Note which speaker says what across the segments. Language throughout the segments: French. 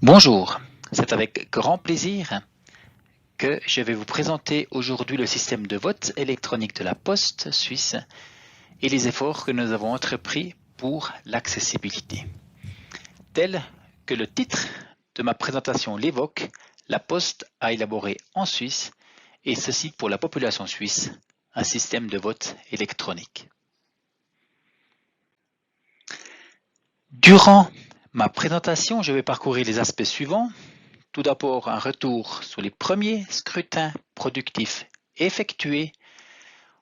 Speaker 1: Bonjour, c'est avec grand plaisir que je vais vous présenter aujourd'hui le système de vote électronique de la Poste suisse et les efforts que nous avons entrepris pour l'accessibilité. Tel que le titre de ma présentation l'évoque, la Poste a élaboré en Suisse, et ceci pour la population suisse, un système de vote électronique. Durant ma présentation, je vais parcourir les aspects suivants. Tout d'abord, un retour sur les premiers scrutins productifs effectués.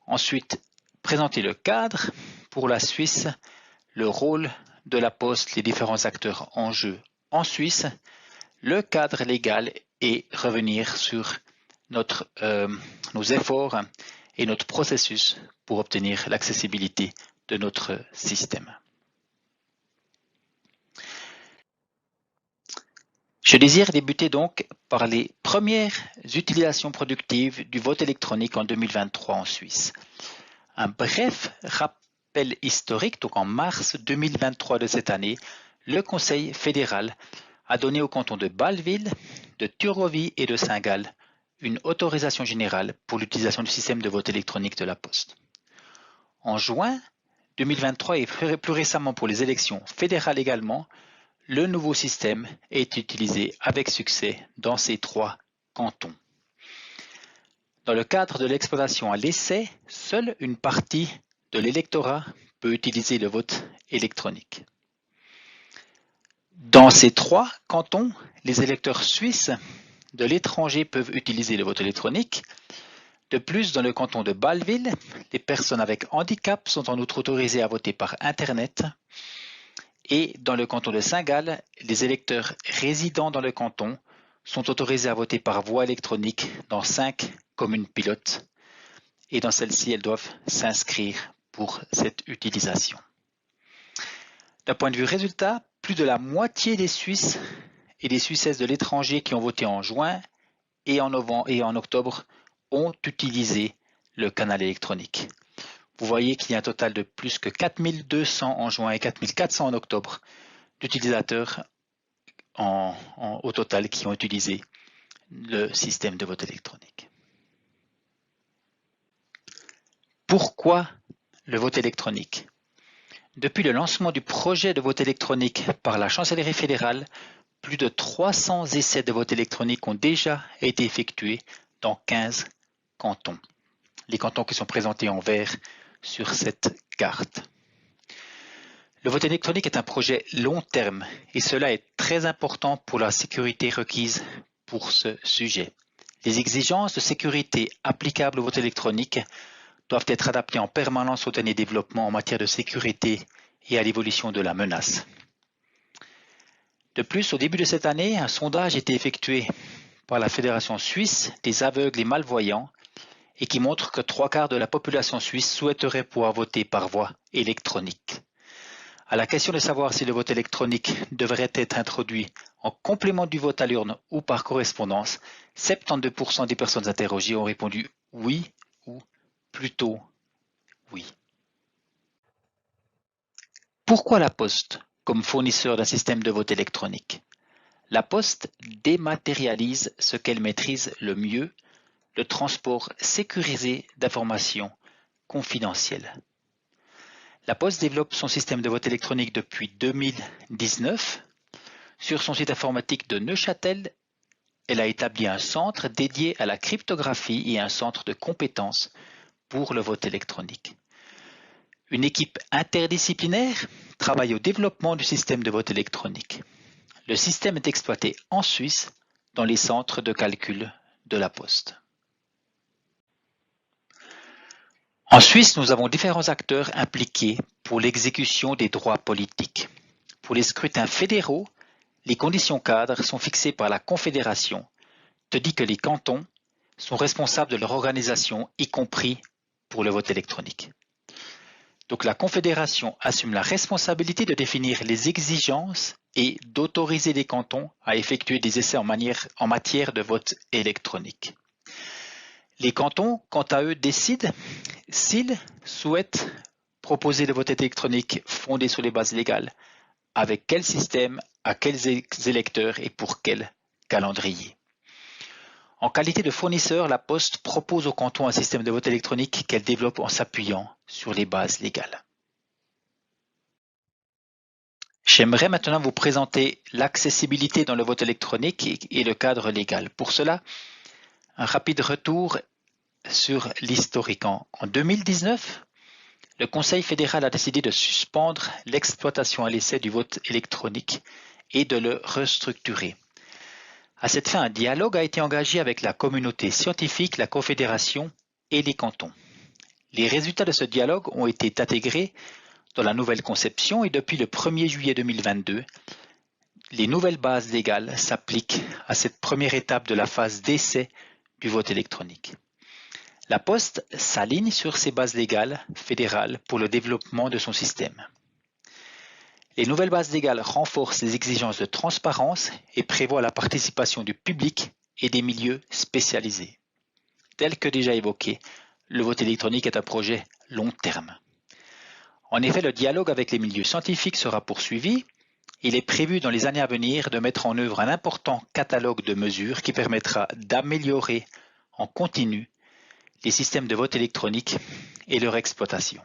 Speaker 1: Ensuite, présenter le cadre pour la Suisse, le rôle de la Poste, les différents acteurs en jeu en Suisse, le cadre légal et revenir sur nos efforts et notre processus pour obtenir l'accessibilité de notre système. Je désire débuter donc par les premières utilisations productives du vote électronique en 2023 en Suisse. Un bref rappel historique, donc en mars 2023 de cette année, le Conseil fédéral a donné aux cantons de Bâle-Ville, de Thurovie et de Saint-Gall une autorisation générale pour l'utilisation du système de vote électronique de la Poste. En juin 2023 et plus récemment pour les élections fédérales également, le nouveau système est utilisé avec succès dans ces trois cantons. Dans le cadre de l'exploitation à l'essai, seule une partie de l'électorat peut utiliser le vote électronique. Dans ces trois cantons, les électeurs suisses de l'étranger peuvent utiliser le vote électronique. De plus, dans le canton de Bâle-Ville, les personnes avec handicap sont en outre autorisées à voter par Internet. Et dans le canton de Saint-Gall, les électeurs résidant dans le canton sont autorisés à voter par voie électronique dans 5 communes pilotes. Et dans celles-ci, elles doivent s'inscrire pour cette utilisation. D'un point de vue résultat, plus de la moitié des Suisses et des Suissesses de l'étranger qui ont voté en juin et en octobre ont utilisé le canal électronique. Vous voyez qu'il y a un total de plus que 4200 en juin et 4400 en octobre d'utilisateurs au total qui ont utilisé le système de vote électronique. Pourquoi le vote électronique? Depuis le lancement du projet de vote électronique par la Chancellerie fédérale, plus de 300 essais de vote électronique ont déjà été effectués dans 15 cantons. Les cantons qui sont présentés en vert sur cette carte. Le vote électronique est un projet long terme et cela est très important pour la sécurité requise pour ce sujet. Les exigences de sécurité applicables au vote électronique doivent être adaptées en permanence aux derniers développements en matière de sécurité et à l'évolution de la menace. De plus, au début de cette année, un sondage a été effectué par la Fédération suisse des aveugles et malvoyants et qui montre que 3/4 de la population suisse souhaiterait pouvoir voter par voie électronique. À la question de savoir si le vote électronique devrait être introduit en complément du vote à l'urne ou par correspondance, 72% des personnes interrogées ont répondu oui ou plutôt oui. Pourquoi la Poste comme fournisseur d'un système de vote électronique? La Poste dématérialise ce qu'elle maîtrise le mieux, le transport sécurisé d'informations confidentielles. La Poste développe son système de vote électronique depuis 2019. Sur son site informatique de Neuchâtel, elle a établi un centre dédié à la cryptographie et un centre de compétences pour le vote électronique. Une équipe interdisciplinaire travaille au développement du système de vote électronique. Le système est exploité en Suisse dans les centres de calcul de la Poste. En Suisse, nous avons différents acteurs impliqués pour l'exécution des droits politiques. Pour les scrutins fédéraux, les conditions cadres sont fixées par la Confédération, tandis que les cantons sont responsables de leur organisation, y compris pour le vote électronique. Donc la Confédération assume la responsabilité de définir les exigences et d'autoriser les cantons à effectuer des essais en matière de vote électronique. Les cantons, quant à eux, décident s'ils souhaitent proposer le vote électronique fondé sur les bases légales, avec quel système, à quels électeurs et pour quel calendrier. En qualité de fournisseur, la Poste propose au canton un système de vote électronique qu'elle développe en s'appuyant sur les bases légales. J'aimerais maintenant vous présenter l'accessibilité dans le vote électronique et le cadre légal. Pour cela, un rapide retour sur l'historique. En 2019, le Conseil fédéral a décidé de suspendre l'exploitation à l'essai du vote électronique et de le restructurer. À cette fin, un dialogue a été engagé avec la communauté scientifique, la Confédération et les cantons. Les résultats de ce dialogue ont été intégrés dans la nouvelle conception et depuis le 1er juillet 2022, les nouvelles bases légales s'appliquent à cette première étape de la phase d'essai du vote électronique. La Poste s'aligne sur ces bases légales fédérales pour le développement de son système. Les nouvelles bases légales renforcent les exigences de transparence et prévoient la participation du public et des milieux spécialisés. Tel que déjà évoqué, le vote électronique est un projet long terme. En effet, le dialogue avec les milieux scientifiques sera poursuivi. Il est prévu dans les années à venir de mettre en œuvre un important catalogue de mesures qui permettra d'améliorer en continu les systèmes de vote électronique et leur exploitation.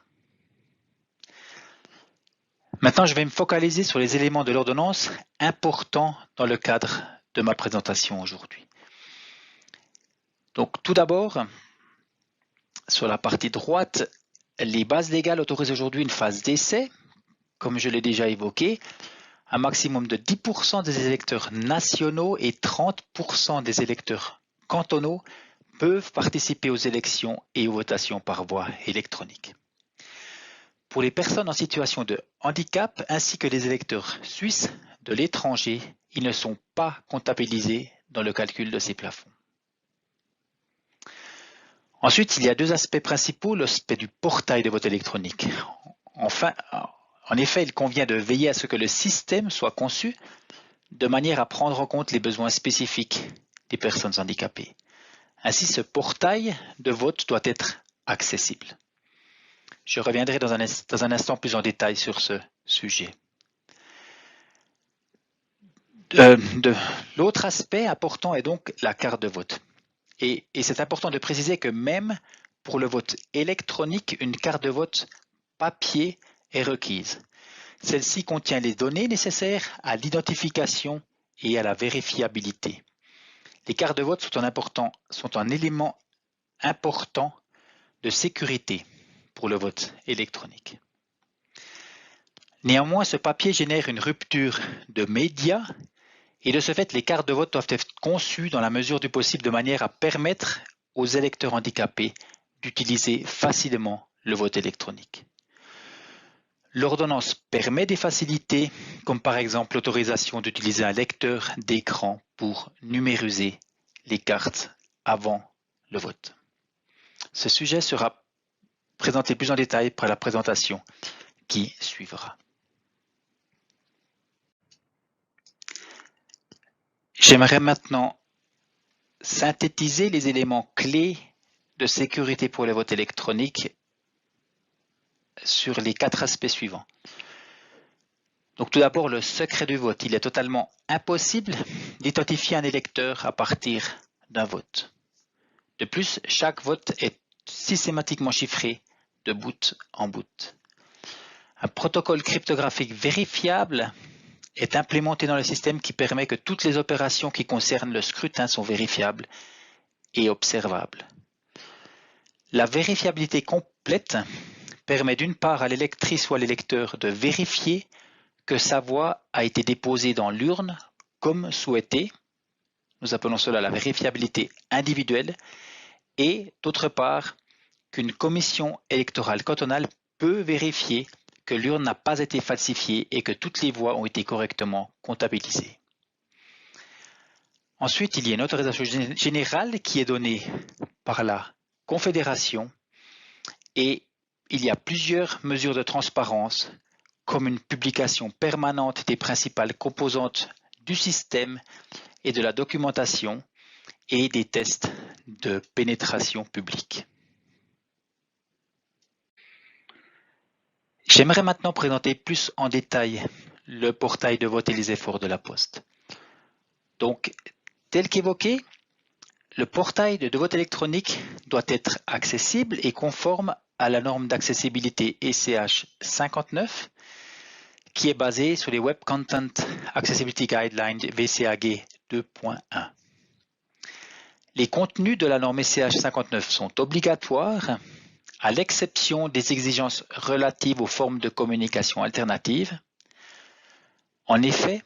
Speaker 1: Maintenant, je vais me focaliser sur les éléments de l'ordonnance importants dans le cadre de ma présentation aujourd'hui. Donc, tout d'abord, sur la partie droite, les bases légales autorisent aujourd'hui une phase d'essai, comme je l'ai déjà évoqué. Un maximum de 10% des électeurs nationaux et 30% des électeurs cantonaux peuvent participer aux élections et aux votations par voie électronique. Pour les personnes en situation de handicap ainsi que les électeurs suisses de l'étranger, ils ne sont pas comptabilisés dans le calcul de ces plafonds. Ensuite, il y a deux aspects principaux, l'aspect du portail de vote électronique. En effet, il convient de veiller à ce que le système soit conçu de manière à prendre en compte les besoins spécifiques des personnes handicapées. Ainsi, ce portail de vote doit être accessible. Je reviendrai dans un instant plus en détail sur ce sujet. L'autre aspect important est donc la carte de vote. Et c'est important de préciser que même pour le vote électronique, une carte de vote papier est requise. Celle-ci contient les données nécessaires à l'identification et à la vérifiabilité. Les cartes de vote sont un élément important de sécurité pour le vote électronique. Néanmoins, ce papier génère une rupture de médias et de ce fait, les cartes de vote doivent être conçues dans la mesure du possible de manière à permettre aux électeurs handicapés d'utiliser facilement le vote électronique. L'ordonnance permet des facilités, comme par exemple l'autorisation d'utiliser un lecteur d'écran pour numériser les cartes avant le vote. Ce sujet sera présenté plus en détail par la présentation qui suivra. J'aimerais maintenant synthétiser les éléments clés de sécurité pour le vote électronique sur les 4 aspects suivants. Donc tout d'abord, le secret du vote. Il est totalement impossible d'identifier un électeur à partir d'un vote. De plus, chaque vote est systématiquement chiffré de bout en bout. Un protocole cryptographique vérifiable est implémenté dans le système qui permet que toutes les opérations qui concernent le scrutin sont vérifiables et observables. La vérifiabilité complète permet d'une part à l'électrice ou à l'électeur de vérifier que sa voix a été déposée dans l'urne comme souhaité. Nous appelons cela la vérifiabilité individuelle. Et d'autre part, qu'une commission électorale cantonale peut vérifier que l'urne n'a pas été falsifiée et que toutes les voix ont été correctement comptabilisées. Ensuite, il y a une autorisation générale qui est donnée par la Confédération et il y a plusieurs mesures de transparence comme une publication permanente des principales composantes du système et de la documentation et des tests de pénétration publique. J'aimerais maintenant présenter plus en détail le portail de vote et les efforts de la Poste. Donc, tel qu'évoqué, le portail de vote électronique doit être accessible et conforme à la norme d'accessibilité ECH 59, qui est basée sur les Web Content Accessibility Guidelines WCAG 2.1. Les contenus de la norme ECH 59 sont obligatoires, à l'exception des exigences relatives aux formes de communication alternatives. En effet,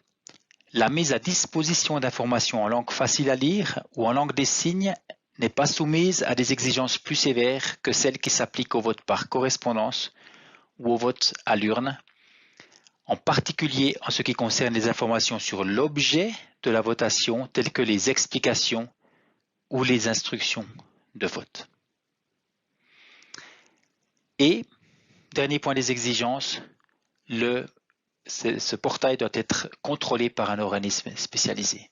Speaker 1: la mise à disposition d'informations en langue facile à lire ou en langue des signes n'est pas soumise à des exigences plus sévères que celles qui s'appliquent au vote par correspondance ou au vote à l'urne, en particulier en ce qui concerne les informations sur l'objet de la votation telles que les explications ou les instructions de vote. Et, dernier point des exigences, ce portail doit être contrôlé par un organisme spécialisé.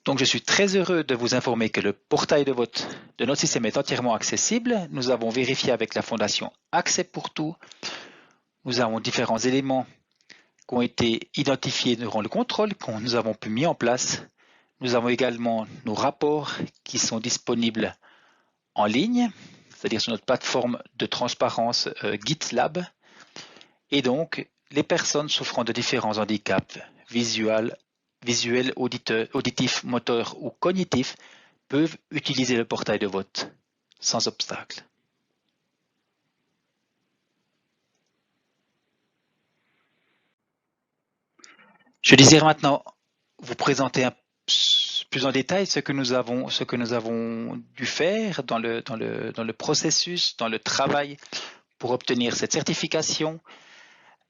Speaker 1: Donc je suis très heureux de vous informer que le portail de vote de notre système est entièrement accessible. Nous avons vérifié avec la fondation Accès pour tout. Nous avons différents éléments qui ont été identifiés durant le contrôle que nous avons pu mettre en place. Nous avons également nos rapports qui sont disponibles en ligne, c'est-à-dire sur notre plateforme de transparence GitLab. Et donc, les personnes souffrant de différents handicaps visuels, auditifs, moteurs ou cognitifs peuvent utiliser le portail de vote sans obstacle. Je désire maintenant vous présenter plus en détail ce que nous avons dû faire dans le processus, dans le travail pour obtenir cette certification.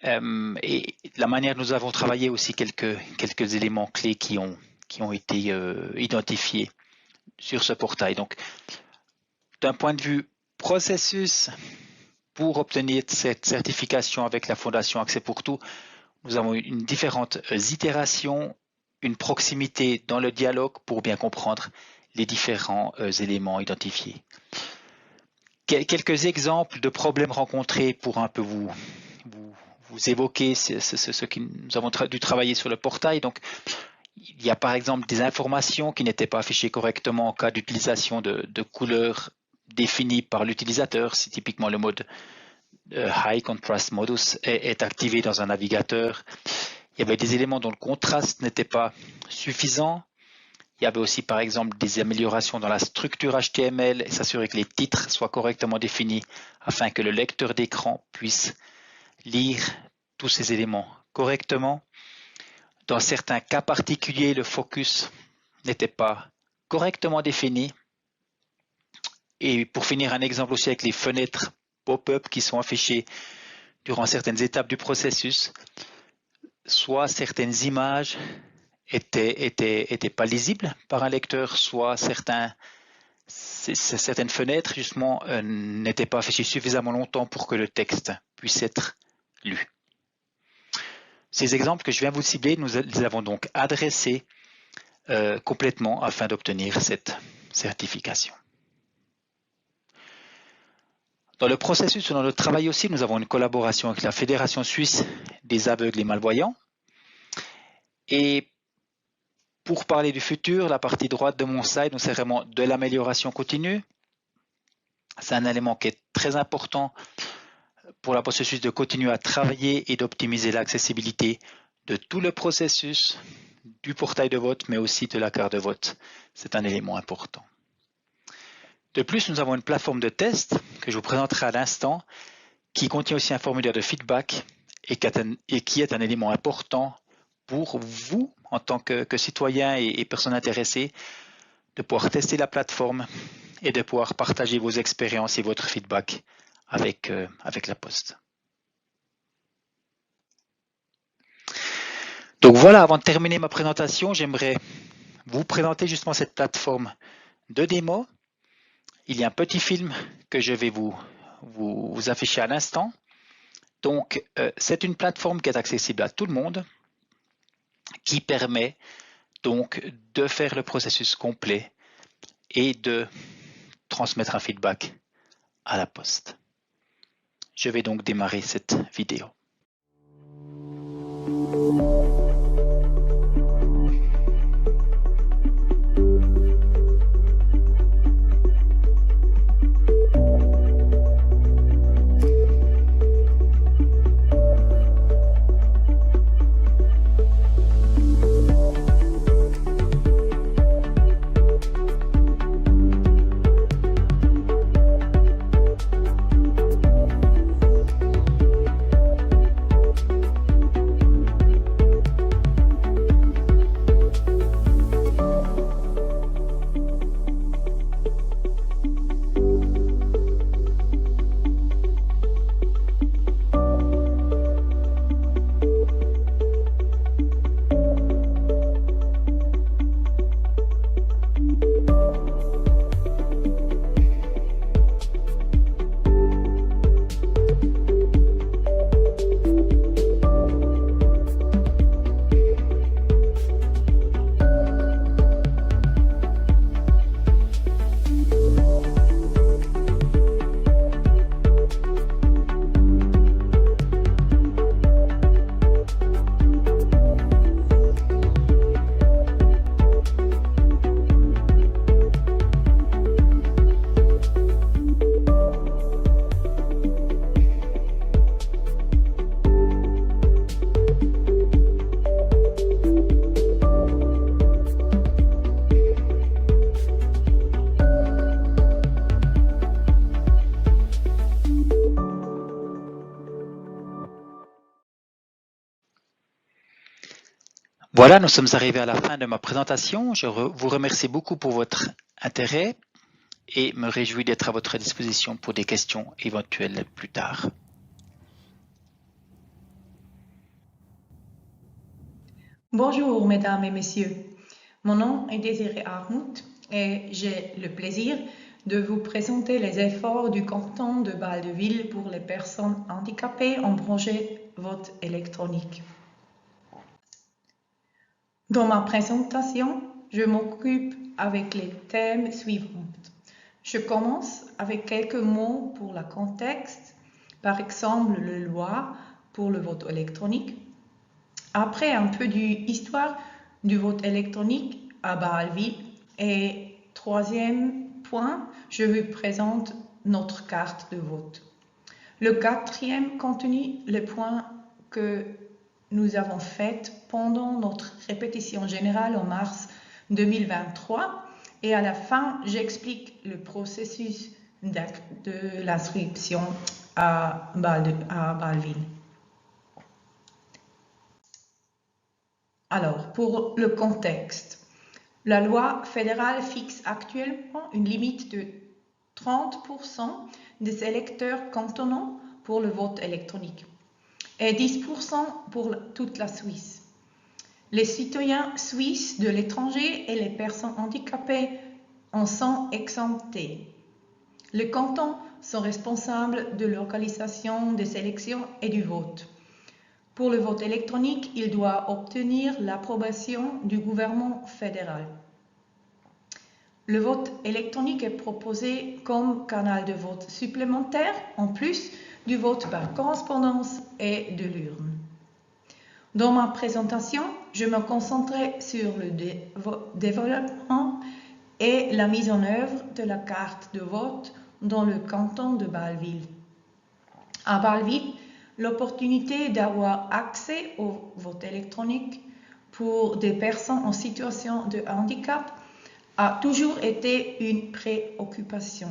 Speaker 1: Et la manière dont nous avons travaillé aussi quelques éléments clés qui ont été identifiés sur ce portail. Donc, d'un point de vue processus, pour obtenir cette certification avec la Fondation Accès pour tout, nous avons eu différentes itérations, une proximité dans le dialogue pour bien comprendre les différents éléments identifiés. Quelques exemples de problèmes rencontrés pour un peu vous évoquer ce que nous avons dû travailler sur le portail. Donc, il y a par exemple des informations qui n'étaient pas affichées correctement en cas d'utilisation de couleurs définies par l'utilisateur. Si typiquement le mode High Contrast Modus est activé dans un navigateur. Il y avait des éléments dont le contraste n'était pas suffisant. Il y avait aussi par exemple des améliorations dans la structure HTML et s'assurer que les titres soient correctement définis afin que le lecteur d'écran puisse lire tous ces éléments correctement. Dans certains cas particuliers, le focus n'était pas correctement défini. Et pour finir, un exemple aussi avec les fenêtres pop-up qui sont affichées durant certaines étapes du processus. Soit certaines images étaient pas lisibles par un lecteur, soit certaines fenêtres justement n'étaient pas affichées suffisamment longtemps pour que le texte puisse être lu. Ces exemples que je viens vous cibler, nous les avons donc adressés complètement afin d'obtenir cette certification. Dans le processus, dans notre travail aussi, nous avons une collaboration avec la Fédération suisse des aveugles et malvoyants. Et pour parler du futur, la partie droite de mon slide, c'est vraiment de l'amélioration continue. C'est un élément qui est très important pour le processus de continuer à travailler et d'optimiser l'accessibilité de tout le processus du portail de vote, mais aussi de la carte de vote. C'est un élément important. De plus, nous avons une plateforme de test que je vous présenterai à l'instant qui contient aussi un formulaire de feedback et qui est un élément important pour vous, en tant que citoyen et personnes intéressées, de pouvoir tester la plateforme et de pouvoir partager vos expériences et votre feedback avec la Poste. Donc voilà, avant de terminer ma présentation, j'aimerais vous présenter justement cette plateforme de démo. Il y a un petit film que je vais vous afficher à l'instant. Donc, c'est une plateforme qui est accessible à tout le monde, qui permet donc de faire le processus complet et de transmettre un feedback à la Poste. Je vais donc démarrer cette vidéo. Voilà, nous sommes arrivés à la fin de ma présentation. Je vous remercie beaucoup pour votre intérêt et me réjouis d'être à votre disposition pour des questions éventuelles plus tard.
Speaker 2: Bonjour mesdames et messieurs, mon nom est Désirée Arnout et j'ai le plaisir de vous présenter les efforts du canton de Val-de-Ville pour les personnes handicapées en projet vote électronique. Dans ma présentation, je m'occupe avec les thèmes suivants. Je commence avec quelques mots pour le contexte, par exemple la loi pour le vote électronique. Après, un peu d'histoire du vote électronique à Val-de-Ville. Et troisième point, je vous présente notre carte de vote. Le quatrième contenu, le point que nous avons fait pendant notre répétition générale en mars 2023. Et à la fin, j'explique le processus de l'inscription à Val-de-Ville. Alors, pour le contexte, la loi fédérale fixe actuellement une limite de 30% des électeurs cantonaux pour le vote électronique et 10% pour toute la Suisse. Les citoyens suisses de l'étranger et les personnes handicapées en sont exemptés. Les cantons sont responsables de l'organisation des élections et du vote. Pour le vote électronique, il doit obtenir l'approbation du gouvernement fédéral. Le vote électronique est proposé comme canal de vote supplémentaire en plus du vote par correspondance et de l'urne. Dans ma présentation, je me concentrerai sur le développement et la mise en œuvre de la carte de vote dans le canton de Val-de-Ville. À Val-de-Ville, l'opportunité d'avoir accès au vote électronique pour des personnes en situation de handicap a toujours été une préoccupation.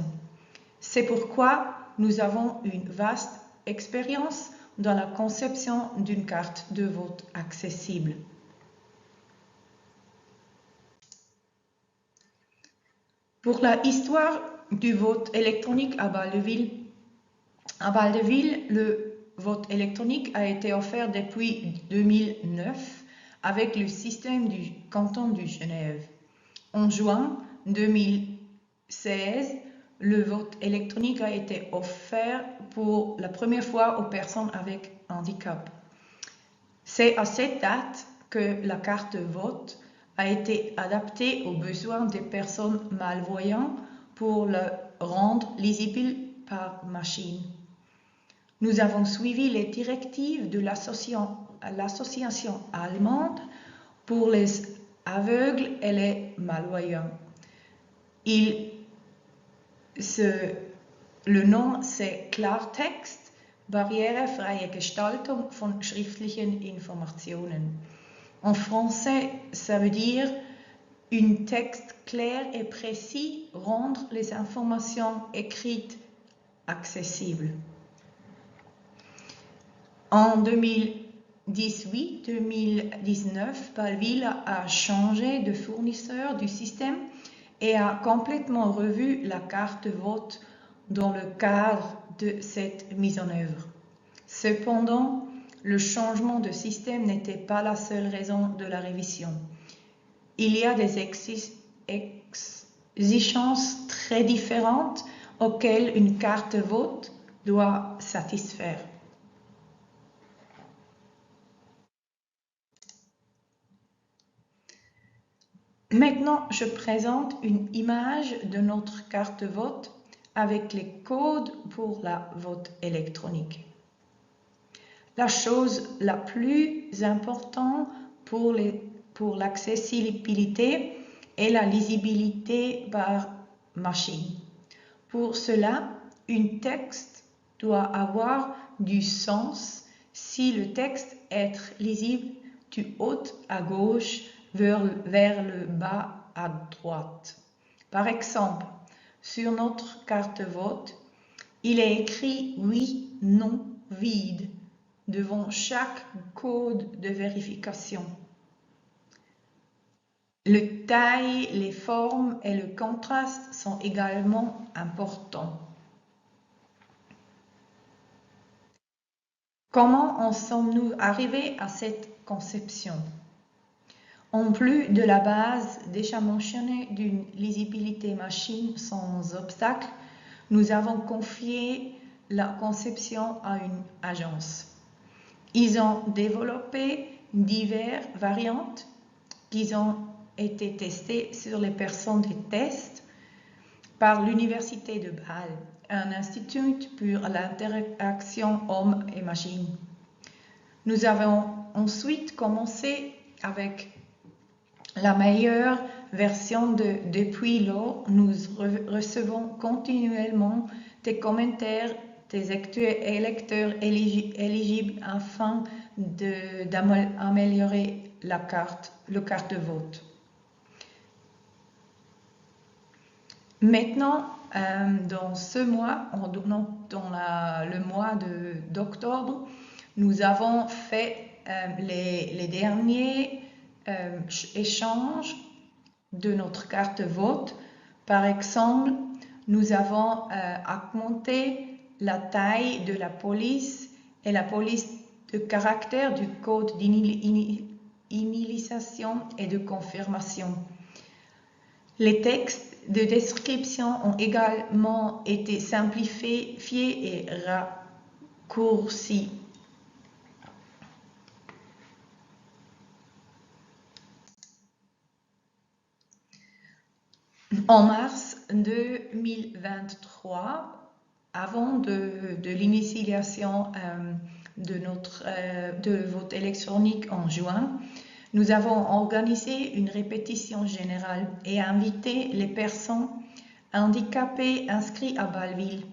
Speaker 2: C'est pourquoi nous avons une vaste expérience dans la conception d'une carte de vote accessible. Pour la histoire du vote électronique à Val-de-Ville, le vote électronique a été offert depuis 2009 avec le système du canton de Genève. En juin 2016, le vote électronique a été offert pour la première fois aux personnes avec handicap. C'est à cette date que la carte de vote a été adaptée aux besoins des personnes malvoyantes pour le rendre lisible par machine. Nous avons suivi les directives de l'association allemande pour les aveugles et les malvoyants. Le nom c'est Klartext, barrierefreie Gestaltung von schriftlichen Informationen. En français, ça veut dire un texte clair et précis, rendre les informations écrites accessibles. En 2018-2019, Bâle-Ville a changé de fournisseur du système et a complètement revu la carte vote dans le cadre de cette mise en œuvre. Cependant, le changement de système n'était pas la seule raison de la révision. Il y a des exigences très différentes auxquelles une carte vote doit satisfaire. Maintenant, je présente une image de notre carte vote avec les codes pour la vote électronique. La chose la plus importante pour l'accessibilité est la lisibilité par machine. Pour cela, un texte doit avoir du sens si le texte est lisible du haut à gauche vers le bas à droite. Par exemple, sur notre carte vote, il est écrit oui, non, vide devant chaque code de vérification. Le taille, les formes et le contraste sont également importants. Comment en sommes-nous arrivés à cette conception? En plus de la base déjà mentionnée d'une lisibilité machine sans obstacle, nous avons confié la conception à une agence. Ils ont développé diverses variantes qui ont été testées sur les personnes de test par l'Université de Bâle, un institut pour l'interaction homme et machine. Nous avons ensuite commencé avec la meilleure version depuis lors, nous recevons continuellement des commentaires des électeurs éligibles afin d'améliorer le carte de vote. Maintenant, dans ce mois, le mois d'octobre, nous avons fait les derniers échanges de notre carte vote. Par exemple, nous avons augmenté la taille de la police et la police de caractère du code d'initialisation et de confirmation. Les textes de description ont également été simplifiés et raccourcis. En mars 2023, avant de l'initialisation de vote électronique en juin, nous avons organisé une répétition générale et invité les personnes handicapées inscrites à Bâle-Ville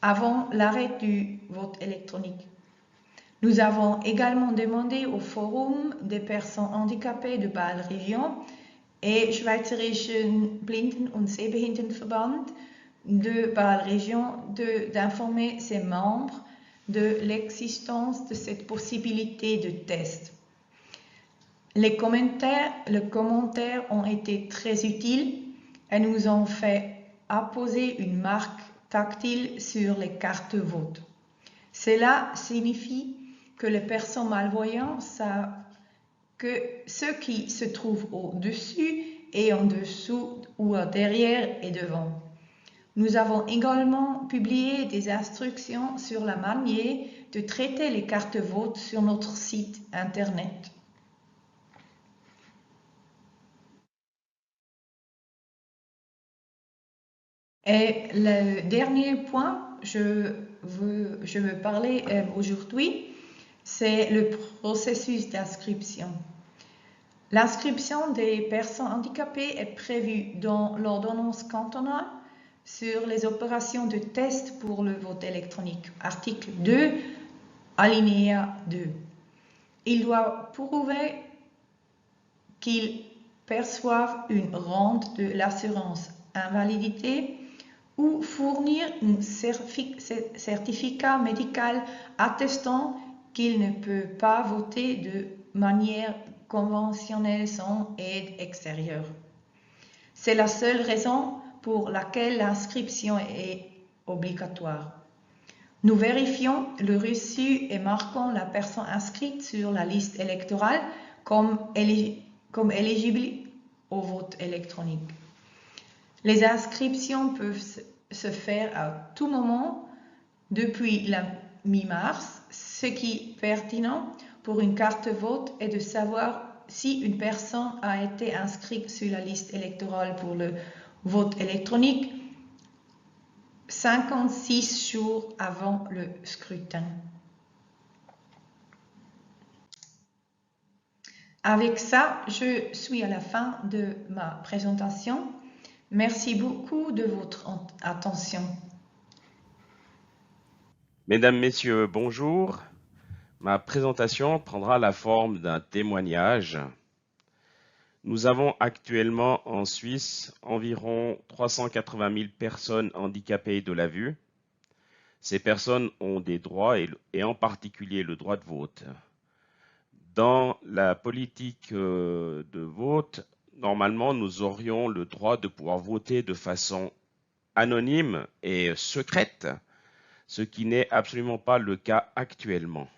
Speaker 2: avant l'arrêt du vote électronique. Nous avons également demandé au Forum des personnes handicapées de Bâle-Région et Schweizerischen Blinden- und Sehbehindertenverband de Bâle-Région d'informer ses membres de l'existence de cette possibilité de test. Les commentaires ont été très utiles et nous ont fait apposer une marque tactile sur les cartes vote. Cela signifie que les personnes malvoyantes savent que ce qui se trouve au-dessus et en dessous ou derrière et devant. Nous avons également publié des instructions sur la manière de traiter les cartes vote sur notre site internet. Et le dernier point je veux parler aujourd'hui, c'est le processus d'inscription. L'inscription des personnes handicapées est prévue dans l'ordonnance cantonale sur les opérations de test pour le vote électronique, article 2, alinéa 2. Il doit prouver qu'ils perçoivent une rente de l'assurance invalidité ou fournir un certificat médical attestant qu'il ne peut pas voter de manière conventionnelle sans aide extérieure. C'est la seule raison pour laquelle l'inscription est obligatoire. Nous vérifions le reçu et marquons la personne inscrite sur la liste électorale comme éligible au vote électronique. Les inscriptions peuvent se faire à tout moment depuis la mi-mars. Ce qui est pertinent pour une carte de vote est de savoir si une personne a été inscrite sur la liste électorale pour le vote électronique 56 jours avant le scrutin. Avec ça, je suis à la fin de ma présentation. Merci beaucoup de votre attention.
Speaker 3: Mesdames, Messieurs, bonjour. Ma présentation prendra la forme d'un témoignage. Nous avons actuellement en Suisse environ 380 000 personnes handicapées de la vue. Ces personnes ont des droits et en particulier le droit de vote. Dans la politique de vote, normalement, nous aurions le droit de pouvoir voter de façon anonyme et secrète, ce qui n'est absolument pas le cas actuellement.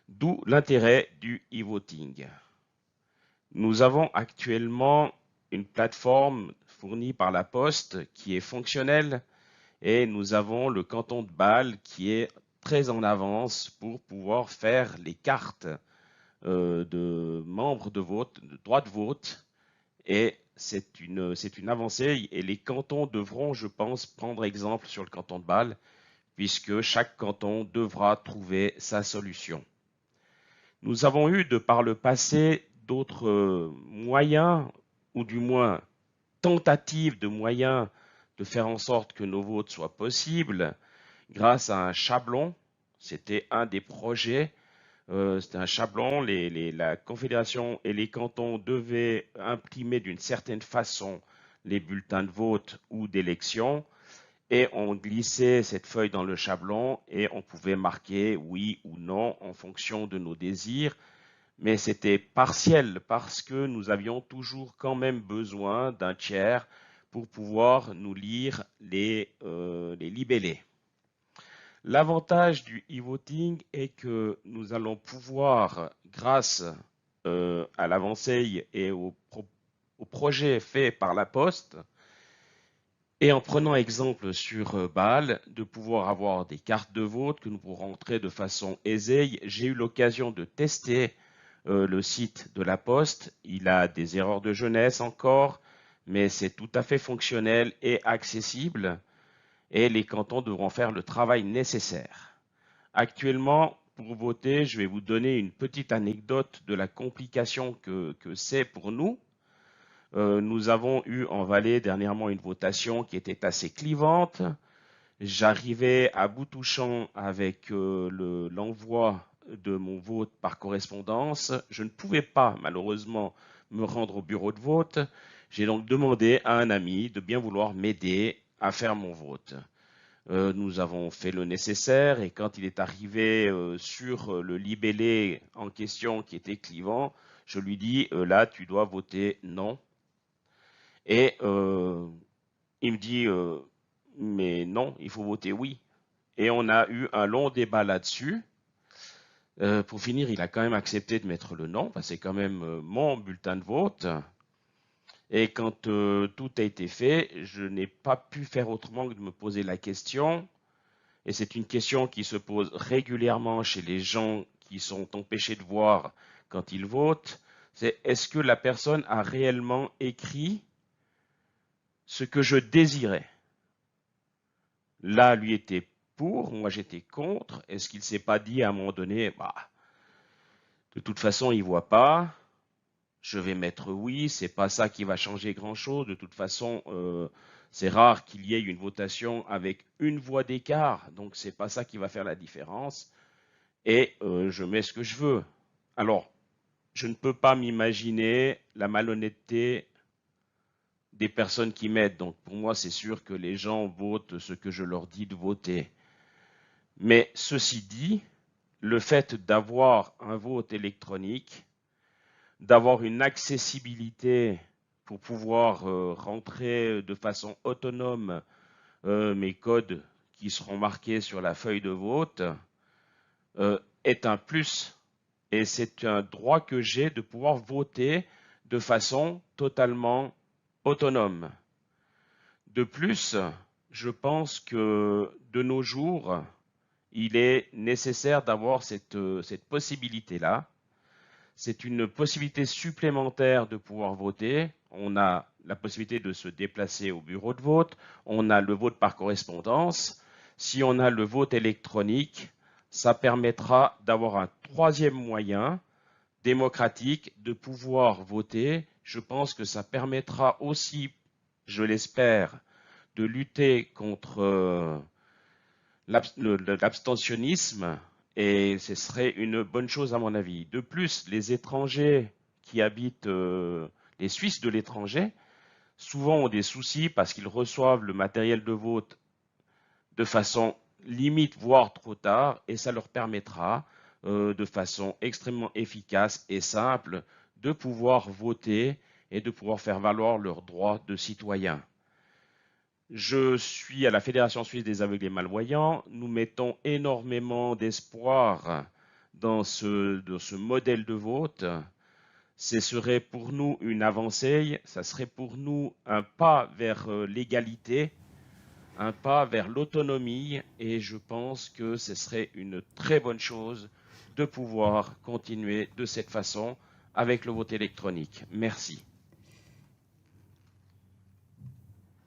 Speaker 3: D'où l'intérêt du e-voting. Nous avons actuellement une plateforme fournie par la Poste qui est fonctionnelle et nous avons le canton de Bâle qui est très en avance pour pouvoir faire les cartes de membres de vote, de droit de vote, et c'est une avancée et les cantons devront, je pense, prendre exemple sur le canton de Bâle puisque chaque canton devra trouver sa solution. Nous avons eu de par le passé d'autres moyens, ou du moins tentatives de moyens de faire en sorte que nos votes soient possibles grâce à un chablon. C'était un des projets. C'était un chablon. La Confédération et les cantons devaient imprimer d'une certaine façon les bulletins de vote ou d'élection. Et on glissait cette feuille dans le chablon et on pouvait marquer oui ou non en fonction de nos désirs. Mais c'était partiel parce que nous avions toujours quand même besoin d'un tiers pour pouvoir nous lire les libellés. L'avantage du e-voting est que nous allons pouvoir, grâce à l'avancée et au projet fait par la Poste, et en prenant exemple sur Bâle, de pouvoir avoir des cartes de vote que nous pourrons rentrer de façon aisée. J'ai eu l'occasion de tester le site de la Poste. Il a des erreurs de jeunesse encore, mais c'est tout à fait fonctionnel et accessible. Et les cantons devront faire le travail nécessaire. Actuellement, pour voter, je vais vous donner une petite anecdote de la complication que c'est pour nous. Nous avons eu en Valais dernièrement une votation qui était assez clivante. J'arrivais à bout touchant avec l'envoi de mon vote par correspondance. Je ne pouvais pas malheureusement me rendre au bureau de vote. J'ai donc demandé à un ami de bien vouloir m'aider à faire mon vote. Nous avons fait le nécessaire et quand il est arrivé sur le libellé en question qui était clivant, je lui dis là tu dois voter non. Et il me dit mais non, il faut voter oui. Et on a eu un long débat là-dessus. Pour finir, il a quand même accepté de mettre le non, parce que c'est quand même mon bulletin de vote. Et quand tout a été fait, je n'ai pas pu faire autrement que de me poser la question. Et c'est une question qui se pose régulièrement chez les gens qui sont empêchés de voir quand ils votent. C'est est-ce que la personne a réellement écrit ce que je désirais? Là, lui était pour, moi j'étais contre. Est-ce qu'il ne s'est pas dit à un moment donné, bah, de toute façon, il ne voit pas, je vais mettre oui, c'est pas ça qui va changer grand-chose. De toute façon, c'est rare qu'il y ait une votation avec une voix d'écart, donc c'est pas ça qui va faire la différence. Et je mets ce que je veux. Alors, je ne peux pas m'imaginer la malhonnêteté des personnes qui m'aident. Donc pour moi, c'est sûr que les gens votent ce que je leur dis de voter. Mais ceci dit, le fait d'avoir un vote électronique, d'avoir une accessibilité pour pouvoir rentrer de façon autonome mes codes qui seront marqués sur la feuille de vote, est un plus. Et c'est un droit que j'ai de pouvoir voter de façon totalement autonome. De plus, je pense que de nos jours, il est nécessaire d'avoir cette possibilité-là. C'est une possibilité supplémentaire de pouvoir voter. On a la possibilité de se déplacer au bureau de vote. On a le vote par correspondance. Si on a le vote électronique, ça permettra d'avoir un troisième moyen démocratique de pouvoir voter. Je pense que ça permettra aussi, je l'espère, de lutter contre l'abstentionnisme, et ce serait une bonne chose à mon avis. De plus, les étrangers qui habitent, les Suisses de l'étranger, souvent ont des soucis parce qu'ils reçoivent le matériel de vote de façon limite, voire trop tard, et ça leur permettra de façon extrêmement efficace et simple de pouvoir voter et de pouvoir faire valoir leurs droits de citoyens. Je suis à la Fédération suisse des aveugles et malvoyants. Nous mettons énormément d'espoir dans ce modèle de vote. Ce serait pour nous une avancée, ça serait pour nous un pas vers l'égalité, un pas vers l'autonomie, et je pense que ce serait une très bonne chose de pouvoir continuer de cette façon avec le vote électronique. Merci.